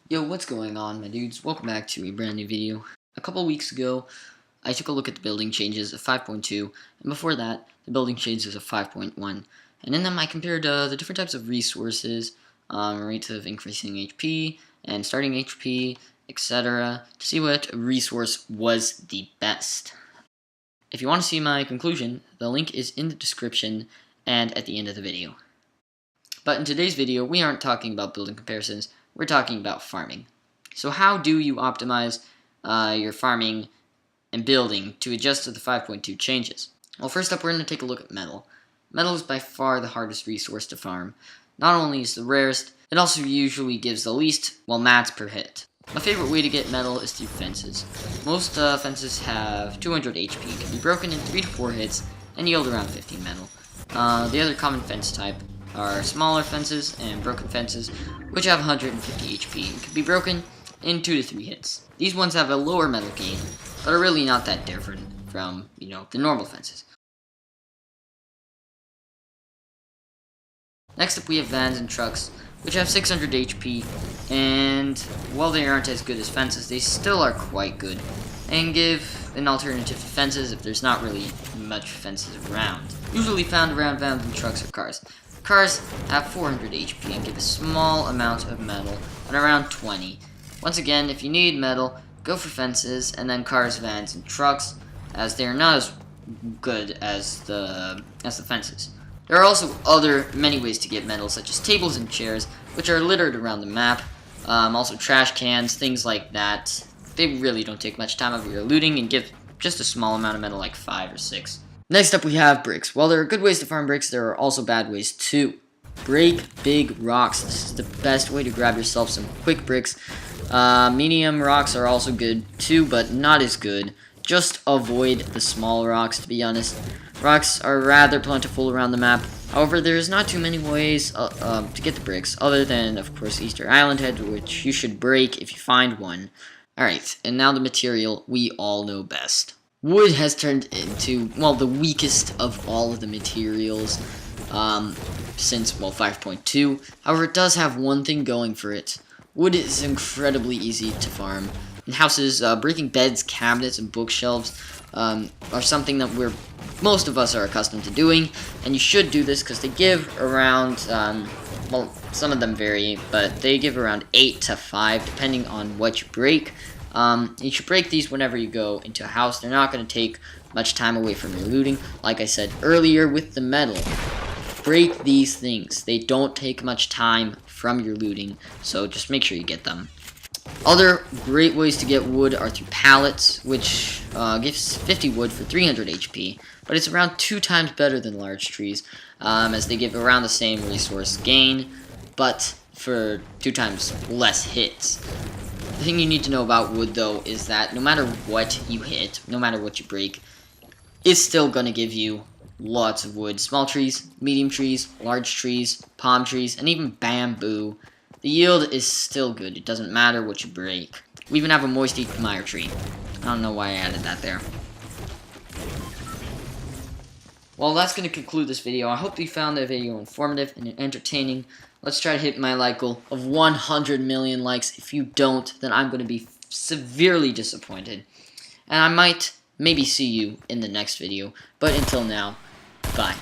Yo, what's going on, my dudes? Welcome back to a brand new video. A couple weeks ago, I took a look at the building changes of 5.2, and before that, the building changes of 5.1. And in them, I compared the different types of resources, rates of increasing HP, and starting HP, etc., to see what resource was the best. If you want to see my conclusion, the link is in the description and at the end of the video. But in today's video, we aren't talking about building comparisons, we're talking about farming. So how do you optimize your farming and building to adjust to the 5.2 changes? Well, first up, we're going to take a look at metal. Metal is by far the hardest resource to farm. Not only is it the rarest, it also usually gives the least, mats per hit. My favorite way to get metal is through fences. Most fences have 200 HP, can be broken in 3 to 4 hits, and yield around 15 metal. The other common fence type are smaller fences and broken fences, which have 150 HP and can be broken in 2 to 3 hits. These ones have a lower metal gain, but are really not that different from, the normal fences. Next up, we have vans and trucks, which have 600 HP, and while they aren't as good as fences, they still are quite good, and give an alternative to fences if there's not really much fences around. Usually found around vans and trucks or cars. Cars have 400 HP and give a small amount of metal, at around 20. Once again, if you need metal, go for fences, and then cars, vans, and trucks, as they are not as good as the fences. There are also many ways to get metal, such as tables and chairs, which are littered around the map. Also trash cans, things like that. They really don't take much time of your looting and give just a small amount of metal, like 5 or 6. Next up, we have bricks. While there are good ways to farm bricks, there are also bad ways too. Break big rocks. This is the best way to grab yourself some quick bricks. Medium rocks are also good too, but not as good. Just avoid the small rocks, to be honest. Rocks are rather plentiful around the map. However, there's not too many ways to get the bricks, other than, of course, Easter Island Head, which you should break if you find one. Alright, and now the material we all know best. Wood has turned into, the weakest of all of the materials since, 5.2. However, it does have one thing going for it. Wood is incredibly easy to farm. In houses, breaking beds, cabinets, and bookshelves are something that most of us are accustomed to doing, and you should do this because they give around, some of them vary, but they give around 8 to 5 depending on what you break. You should break these whenever you go into a house. They're not going to take much time away from your looting. Like I said earlier with the metal, break these things. They don't take much time from your looting, so just make sure you get them. Other great ways to get wood are through pallets, which gives 50 wood for 300 HP, but it's around 2 times better than large trees, as they give around the same resource gain, but for 2 times less hits. The thing you need to know about wood, though, is that no matter what you hit, no matter what you break, it's still going to give you lots of wood. Small trees, medium trees, large trees, palm trees, and even bamboo. The yield is still good. It doesn't matter what you break. We even have a moist mire tree. I don't know why I added that there. Well, that's going to conclude this video. I hope you found the video informative and entertaining. Let's try to hit my like goal of 100 million likes. If you don't, then I'm going to be severely disappointed. And I might maybe see you in the next video. But until now, bye.